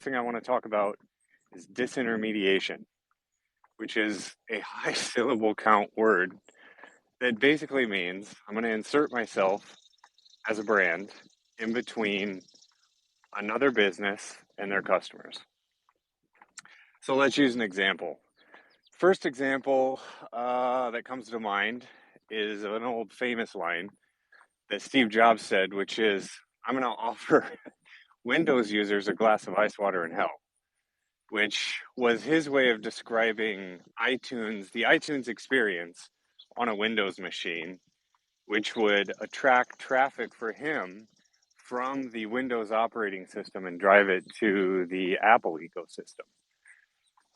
thing I want to talk about is disintermediation, which is a high syllable count word that basically means I'm going to insert myself as a brand in between another business and their customers. So let's use an example. First example that comes to mind is an old famous line that Steve Jobs said, which is, I'm going to offer Windows users a glass of ice water in hell, which was his way of describing the iTunes experience on a Windows machine, which would attract traffic for him from the Windows operating system and drive it to the Apple ecosystem.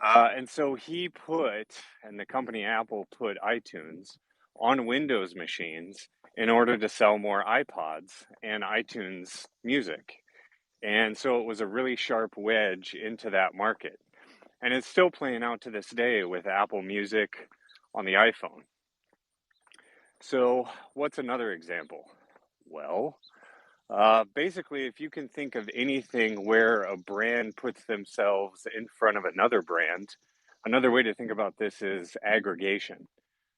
And so and the company Apple put iTunes on Windows machines in order to sell more iPods and iTunes music. And so it was a really sharp wedge into that market. And it's still playing out to this day with Apple Music on the iPhone. So what's another example? Well, basically, if you can think of anything where a brand puts themselves in front of another brand, another way to think about this is aggregation.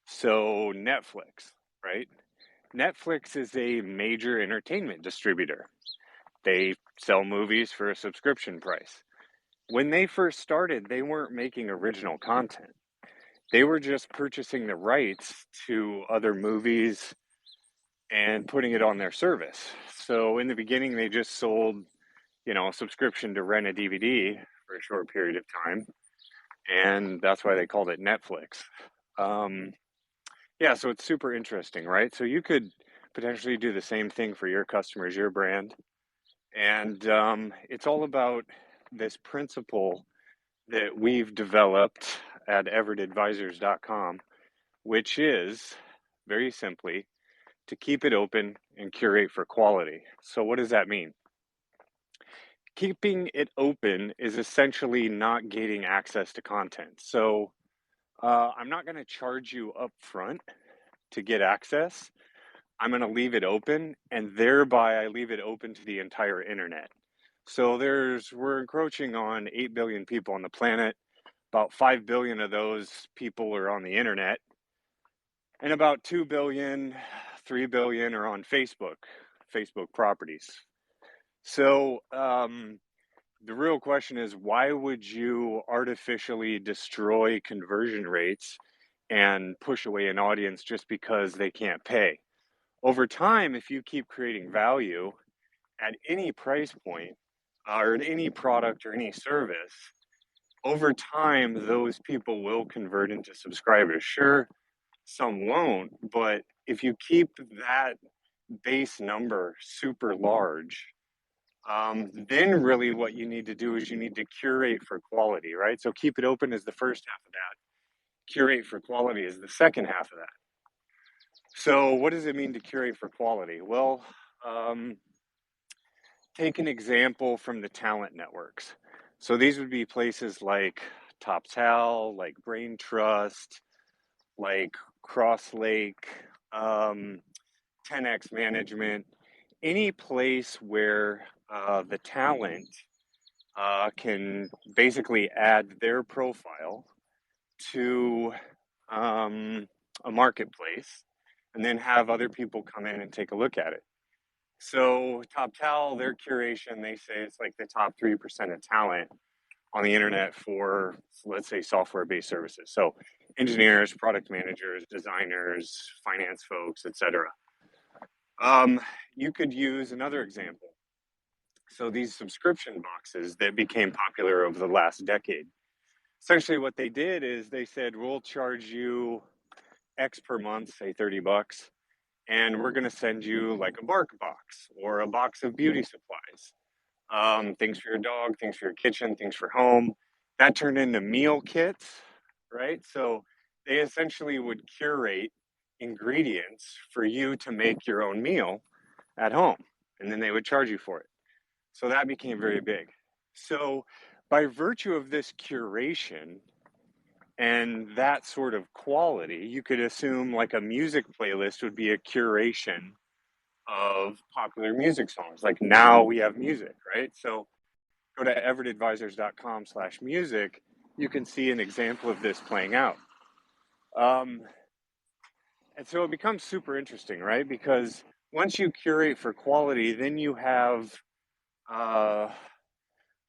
So Netflix, right? Netflix is a major entertainment distributor. They sell movies for a subscription price. When they first started, they weren't making original content. They were just purchasing the rights to other movies and putting it on their service. So in the beginning, they just sold, a subscription to rent a DVD for a short period of time. And that's why they called it Netflix. So it's super interesting, right? So you could potentially do the same thing for your customers, your brand. And it's all about this principle that we've developed at everettadvisors.com, which is very simply to keep it open and curate for quality. So what does that mean? Keeping it open is essentially not gating access to content. So I'm not going to charge you up front to get access. I'm going to leave it open, and thereby I leave it open to the entire internet. So we're encroaching on 8 billion people on the planet. About 5 billion of those people are on the internet, and about 2 billion, 3 billion are on Facebook properties. So the real question is, why would you artificially destroy conversion rates and push away an audience just because they can't pay? Over time, if you keep creating value at any price point or at any product or any service, over time, those people will convert into subscribers. Sure, some won't, but if you keep that base number super large, then really what you need to do is you need to curate for quality, right? So keep it open is the first half of that. Curate for quality is the second half of that. So what does it mean to curate for quality? Well, take an example from the talent networks. So these would be places like TopTal, like Brain Trust, like Crosslake, 10X Management, any place where the talent can basically add their profile to a marketplace and then have other people come in and take a look at it. So TopTal, their curation, they say it's like the top 3% of talent on the internet for, let's say, software-based services. So engineers, product managers, designers, finance folks, etc. You could use another example. So these subscription boxes that became popular over the last decade, essentially what they did is they said, we'll charge you X per month, say $30, and we're going to send you like a bark box or a box of beauty supplies, things for your dog, things for your kitchen, things for home. That turned into meal kits, right? So they essentially would curate ingredients for you to make your own meal at home, and then they would charge you for it. So that became very big. So by virtue of this curation and that sort of quality, you could assume like a music playlist would be a curation of popular music songs. Like Now We Have Music, right? So go to everettadvisors.com/music, you can see an example of this playing out. Um, and so it becomes super interesting, right? Because once you curate for quality, then you have uh,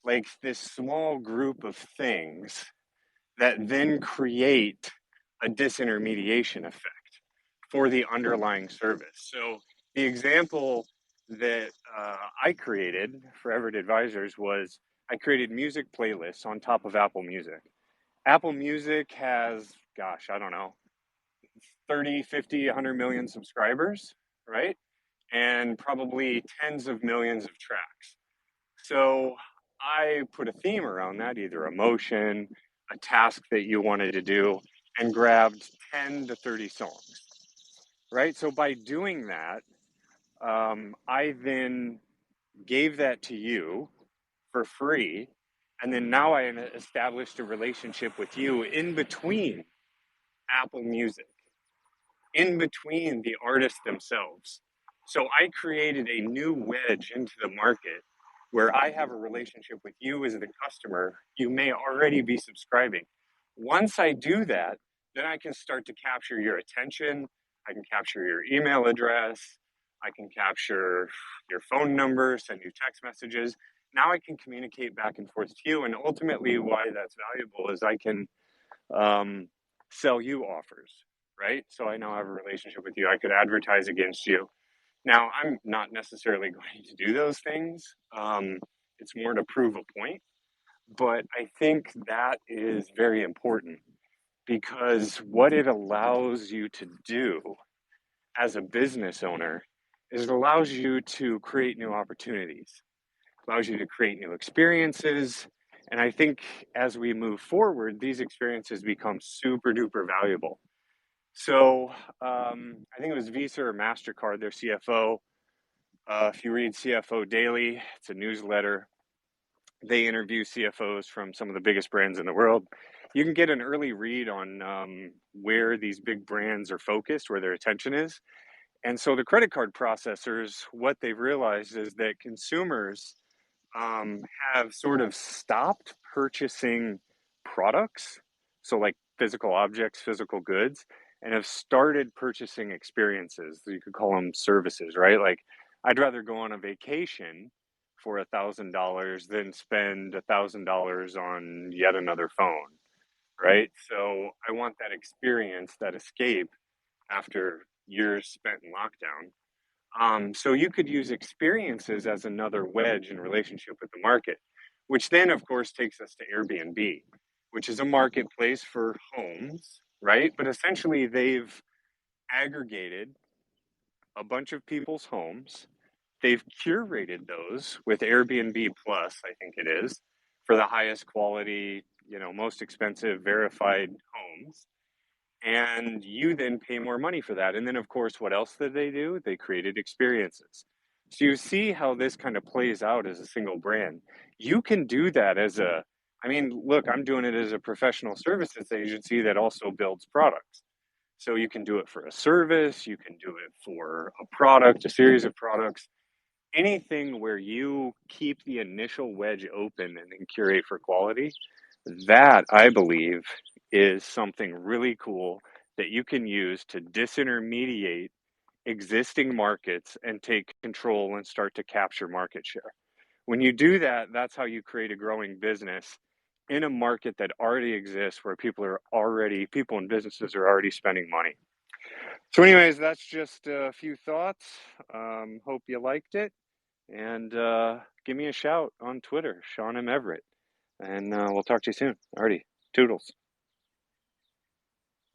like this small group of things that then create a disintermediation effect for the underlying service. So the example that I created for Everett Advisors was I created music playlists on top of Apple Music. Apple Music has, gosh, I don't know, 30, 50, 100 million subscribers, right? And probably tens of millions of tracks. So I put a theme around that, either emotion, a task that you wanted to do, and grabbed 10 to 30 songs, right? So by doing that, I then gave that to you for free. And then now I established a relationship with you in between Apple Music, in between the artists themselves. So I created a new wedge into the market where I have a relationship with you as the customer. You may already be subscribing. Once I do that, then I can start to capture your attention. I can capture your email address. I can capture your phone number, send you text messages. Now I can communicate back and forth to you. And ultimately, why that's valuable is I can um, sell you offers, right? So I now have a relationship with you. I could advertise against you. Now, I'm not necessarily going to do those things. It's more to prove a point. But I think that is very important because what it allows you to do as a business owner is it allows you to create new opportunities, allows you to create new experiences. And I think as we move forward, these experiences become super duper valuable. So I think it was Visa or MasterCard, their CFO. If you read CFO Daily, it's a newsletter. They interview CFOs from some of the biggest brands in the world. You can get an early read on where these big brands are focused, where their attention is. And so the credit card processors, what they've realized is that consumers have sort of stopped purchasing products, so like physical objects, physical goods, and have started purchasing experiences. You could call them services, right? Like, I'd rather go on a vacation for $1,000 than spend $1,000 on yet another phone, right? So I want that experience, that escape after years spent in lockdown. So you could use experiences as another wedge in relationship with the market, which then, of course, takes us to Airbnb, which is a marketplace for homes, right? But essentially, they've aggregated a bunch of people's homes. They've curated those with Airbnb Plus, I think it is, for the highest quality, most expensive verified homes, and you then pay more money for that. And then, of course, what else did they do? They created experiences. So you see how this kind of plays out as a single brand. You can do that I mean, look, I'm doing it as a professional services agency that also builds products. So you can do it for a service, you can do it for a product, a series of products, anything where you keep the initial wedge open and then curate for quality. That, I believe, is something really cool that you can use to disintermediate existing markets and take control and start to capture market share. When you do that, that's how you create a growing business in a market that already exists where people and businesses are already spending money. So, anyways, that's just a few thoughts. Hope you liked it. And give me a shout on Twitter, Sean M. Everett. And we'll talk to you soon. Alrighty. Toodles.